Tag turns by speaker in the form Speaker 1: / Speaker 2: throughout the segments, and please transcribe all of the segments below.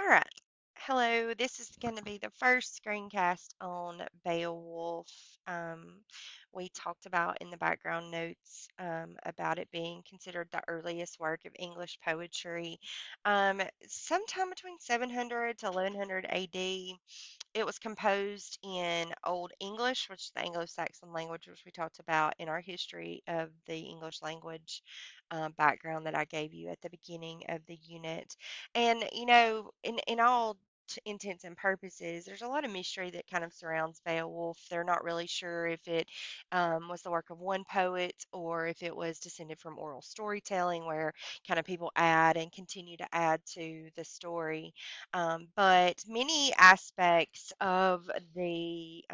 Speaker 1: All right. Hello, this is going to be the first screencast on Beowulf. Um, we talked about in the background notes about it being considered the earliest work of English poetry. Sometime between 700 to 1100 AD. It was composed in Old English, which is the Anglo-Saxon language, which we talked about in our history of the English language background that I gave you at the beginning of the unit. And, in all intents and purposes, there's a lot of mystery that kind of surrounds Beowulf. They're not really sure if it was the work of one poet or if it was descended from oral storytelling, where kind of people add and continue to add to the story. But many aspects of the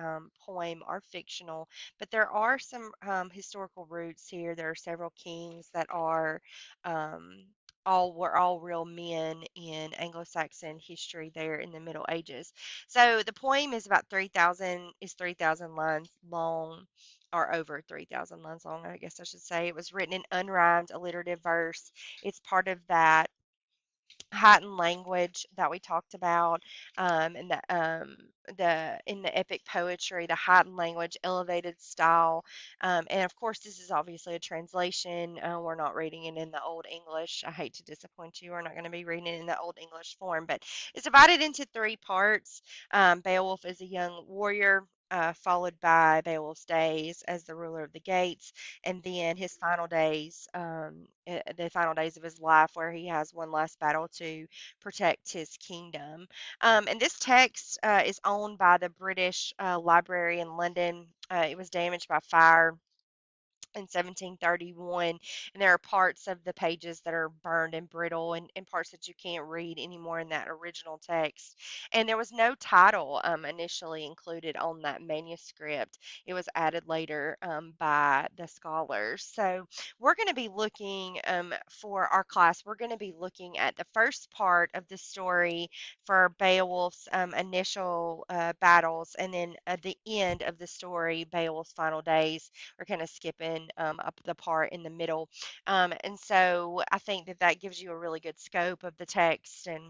Speaker 1: poem are fictional, but there are some historical roots here. There are several kings that are um, all real men in Anglo-Saxon history there in the Middle Ages. So the poem is about 3,000 lines long, or over 3,000 lines long, I guess I should say. It was written in unrhymed alliterative verse. It's part of that heightened language that we talked about, and the in the epic poetry, the heightened language, elevated style, and of course, this is obviously a translation. We're not reading it in the Old English. I hate to disappoint you. We're not going to be reading it in the Old English form, but it's divided into three parts. Beowulf is a young warrior. Followed by Beowulf's days as the ruler of the gates, and then his final days, the final days of his life, where he has one last battle to protect his kingdom. And this text is owned by the British Library in London. It was damaged by fire in 1731, and there are parts of the pages that are burned and brittle, and parts that you can't read anymore in that original text. And there was no title initially included on that manuscript. It was added later by the scholars. So we're going to be looking for our class, we're going to be looking at the first part of the story for Beowulf's initial battles, and then at the end of the story, Beowulf's final days. We're kind of skipping up the part in the middle. And so I think that that gives you a really good scope of the text, and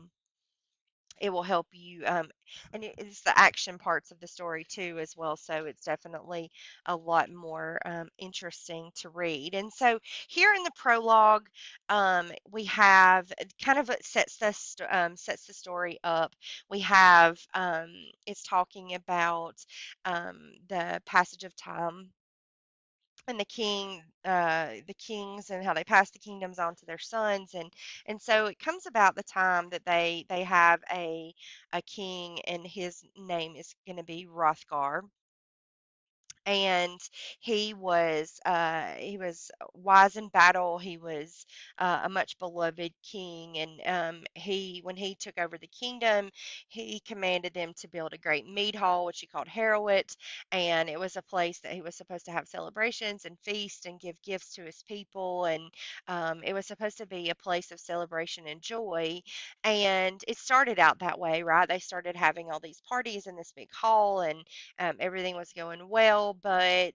Speaker 1: it will help you. And it's the action parts of the story too, as well. So it's definitely a lot more interesting to read. And so here in the prologue, we have kind of sets the story up. We have it's talking about the passage of time and the kings and how they pass the kingdoms on to their sons, and so it comes about the time that they have a king, and his name is going to be Hrothgar, and he was wise in battle. He was a much beloved king, and he when he took over the kingdom, he commanded them to build a great mead hall, which he called Harrowit, and it was a place that he was supposed to have celebrations and feast and give gifts to his people, and it was supposed to be a place of celebration and joy. And it started out that way, right? They started having all these parties in this big hall, and everything was going well, but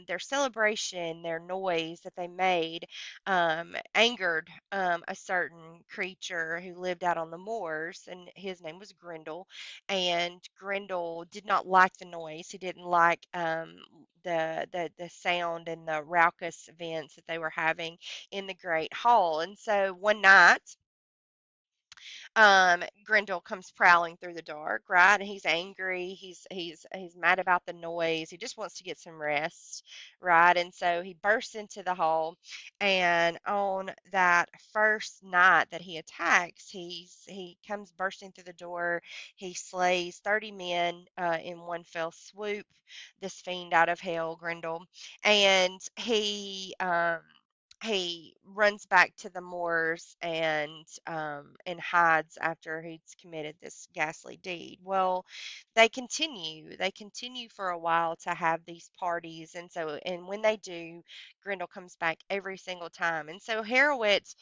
Speaker 1: their celebration, their noise that they made, angered a certain creature who lived out on the moors, and his name was Grendel. And Grendel did not like the noise. He didn't like the sound and the raucous events that they were having in the great hall. And so one night, Grendel comes prowling through the dark, right? And he's angry. He's mad about the noise. He just wants to get some rest, right? And so he bursts into the hall, and on that first night that he attacks, he comes bursting through the door. He slays 30 men in one fell swoop. This fiend out of hell, Grendel, and he runs back to the moors and hides after he's committed this ghastly deed. Well, they continue for a while to have these parties, and when they do, Grendel comes back every single time. And so Harrowitz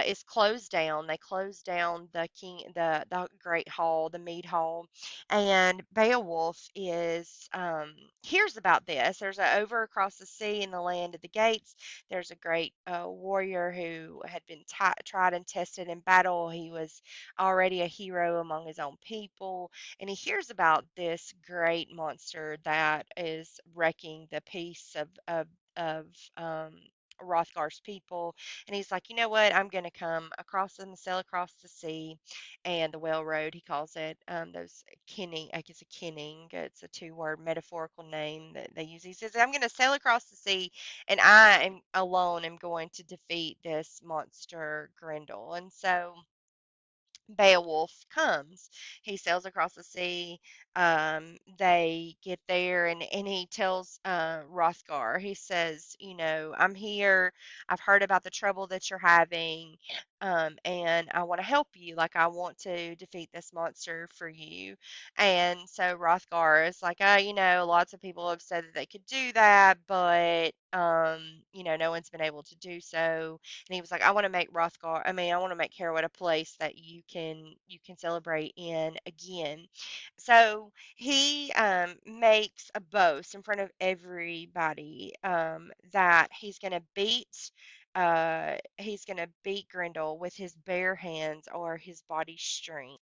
Speaker 1: is closed down. They close down the great hall, the mead hall, and Beowulf is hears about this. There's over across the sea in the land of the gates. There's a great a warrior who had been tried and tested in battle. He was already a hero among his own people, and he hears about this great monster that is wrecking the peace of Rothgar's people. And he's like, you know what? I'm going to come across and sail across the sea and the whale road, he calls it. Those kenning, I guess a kenning, it's a two-word metaphorical name that they use. He says, I'm going to sail across the sea and I am alone am going to defeat this monster Grendel. And so Beowulf comes. He sails across the sea. They get there, and he tells Hrothgar, he says, you know, I'm here. I've heard about the trouble that you're having, and I want to help you. Like, I want to defeat this monster for you. And so Hrothgar is like, you know, lots of people have said that they could do that, but, you know, no one's been able to do so. And he was like, I want to make Rothgar, I mean, I want to make Harrowwood a place that you can celebrate in again. So he makes a boast in front of everybody that he's gonna beat Grendel with his bare hands or his body strength.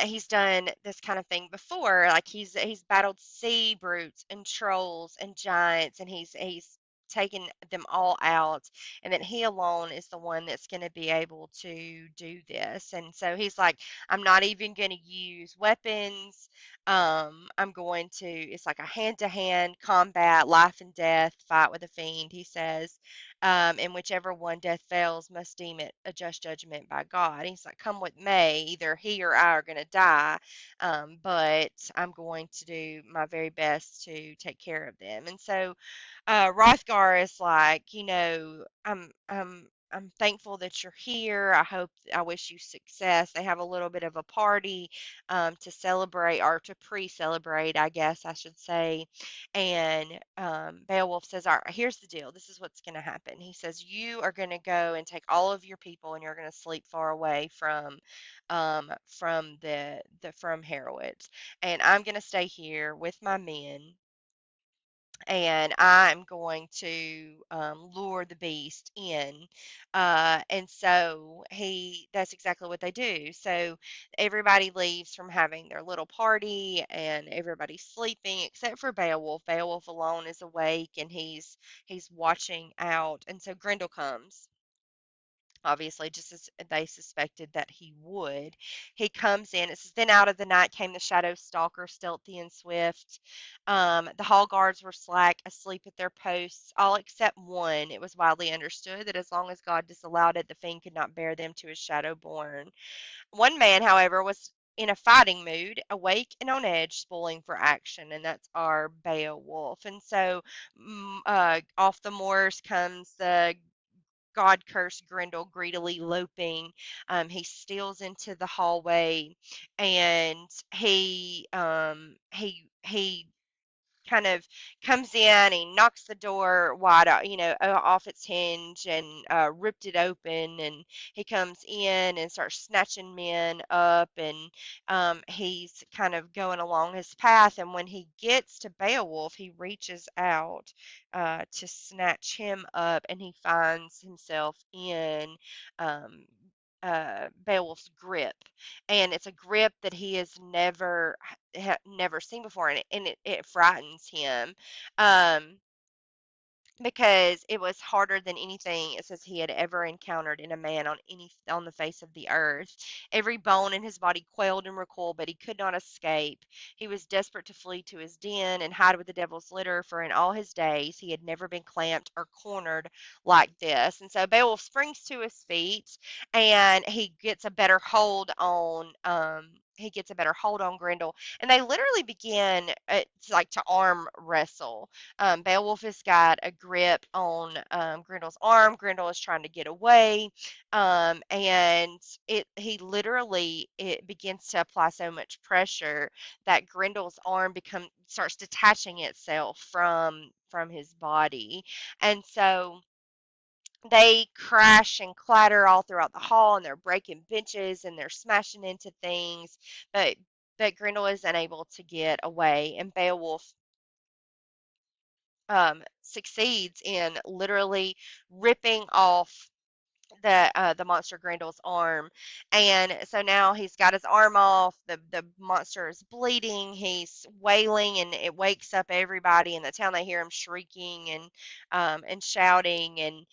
Speaker 1: He's done this kind of thing before. Like he's battled sea brutes and trolls and giants, and he's taken them all out, and that he alone is the one that's going to be able to do this. And so he's like, I'm not even going to use weapons. I'm going to. It's like a hand-to-hand combat, life and death fight with a fiend. He says, and whichever one death fails must deem it a just judgment by God. He's like, come with me, either he or I are going to die, but I'm going to do my very best to take care of them. And so Hrothgar is like, you know, I'm thankful that you're here. I wish you success. They have a little bit of a party to celebrate or to pre-celebrate, I guess I should say. And Beowulf says, "All right, here's the deal. This is what's going to happen." He says, "You are going to go and take all of your people, and you're going to sleep far away from Harrowitz, and I'm going to stay here with my men." And I'm going to lure the beast in. And so that's exactly what they do. So everybody leaves from having their little party and everybody's sleeping except for Beowulf. Beowulf alone is awake and he's watching out. And so Grendel comes. Obviously, just as they suspected that he would. He comes in. It says, then out of the night came the shadow stalker, stealthy and swift. The hall guards were slack, asleep at their posts, all except one. It was widely understood that as long as God disallowed it, the fiend could not bear them to his shadow born. One man, however, was in a fighting mood, awake and on edge, spoiling for action, and that's our Beowulf. And so, off the moors comes the God cursed Grendel greedily loping. He steals into the hallway, and he kind of comes in, he knocks the door wide, off its hinge and ripped it open, and he comes in and starts snatching men up, and he's kind of going along his path, and when he gets to Beowulf, he reaches out to snatch him up, and he finds himself in um, Beowulf's grip, and it's a grip that he has never seen before, and it frightens him. Um, because it was harder than anything it says he had ever encountered in a man on the face of the earth. Every bone in his body quailed and recoiled, but he could not escape. He was desperate to flee to his den and hide with the devil's litter, for in all his days he had never been clamped or cornered like this. And so Beowulf springs to his feet, and he gets a better hold on Grendel, and they literally begin like to arm wrestle. Beowulf has got a grip on Grendel's arm. Grendel is trying to get away, and it begins to apply so much pressure that Grendel's arm starts detaching itself from his body, and so they crash and clatter all throughout the hall, and they're breaking benches and they're smashing into things, but Grendel is unable to get away, and Beowulf succeeds in literally ripping off the monster Grendel's arm, and so now he's got his arm off. The monster is bleeding. He's wailing, and it wakes up everybody in the town. They hear him shrieking and shouting and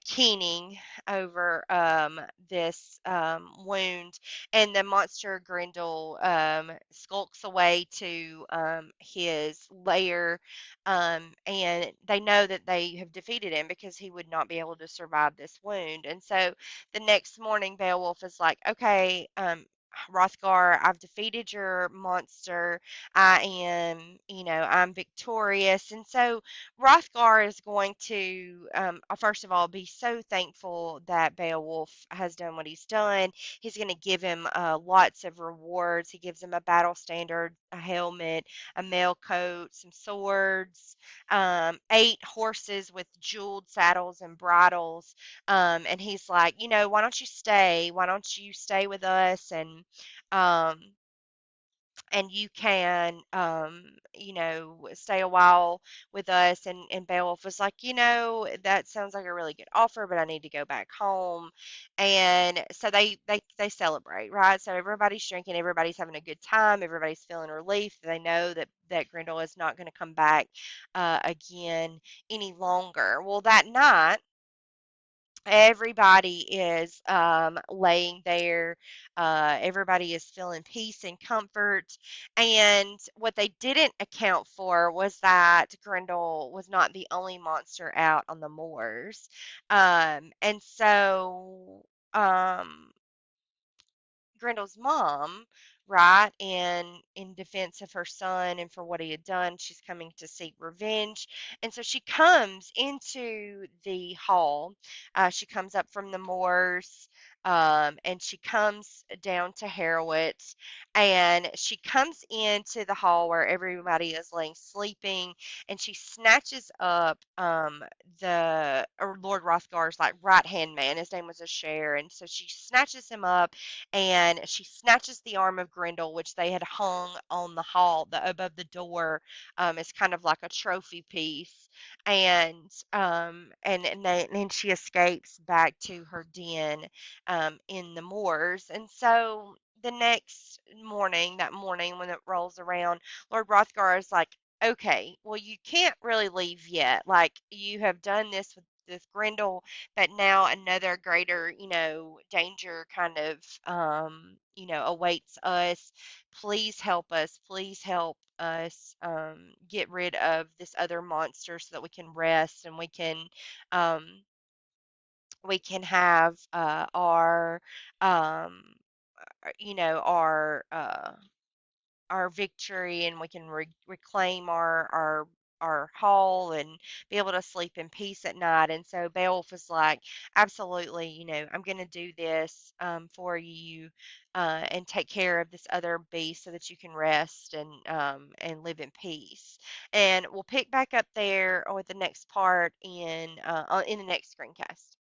Speaker 1: keening over this wound, and the monster Grendel skulks away to his lair, and they know that they have defeated him because he would not be able to survive this wound. And so the next morning, Beowulf is like, okay, Hrothgar, I've defeated your monster. I am, I'm victorious. And so Hrothgar is going to, first of all, be so thankful that Beowulf has done what he's done. He's going to give him lots of rewards. He gives him a battle standard, a helmet, a mail coat, some swords, 8 horses with jeweled saddles and bridles. And he's like, why don't you stay? Why don't you stay with us? Um, and you can, stay a while with us. And Beowulf was like, that sounds like a really good offer, but I need to go back home. And so they celebrate, right? So everybody's drinking, everybody's having a good time, everybody's feeling relief. They know that Grendel is not going to come back again any longer. Well, that night, everybody is laying there. Everybody is feeling peace and comfort. And what they didn't account for was that Grendel was not the only monster out on the moors. And so um, Grendel's mom, right, and in defense of her son and for what he had done, she's coming to seek revenge. And so she comes into the hall. She comes up from the moors, and she comes down to Harrowitz, and she comes into the hall where everybody is laying sleeping, and she snatches up the or Lord Rothgar's like right hand man. His name was a share, and so she snatches him up and she snatches the arm of Grendel, which they had hung on the hall, above the door, as kind of like a trophy piece, and she escapes back to her den in the moors. And so the next morning, that morning when it rolls around, Lord Hrothgar is like, okay, well, you can't really leave yet. Like, you have done this with Grendel, but now another greater, danger kind of, awaits us. Please help us. Please help us get rid of this other monster so that we can rest and um, we can have um, our victory, and we can reclaim our hall and be able to sleep in peace at night. And so Beowulf was like, absolutely, I'm going to do this for you, and take care of this other beast so that you can rest and live in peace. And we'll pick back up there with the next part in the next screencast.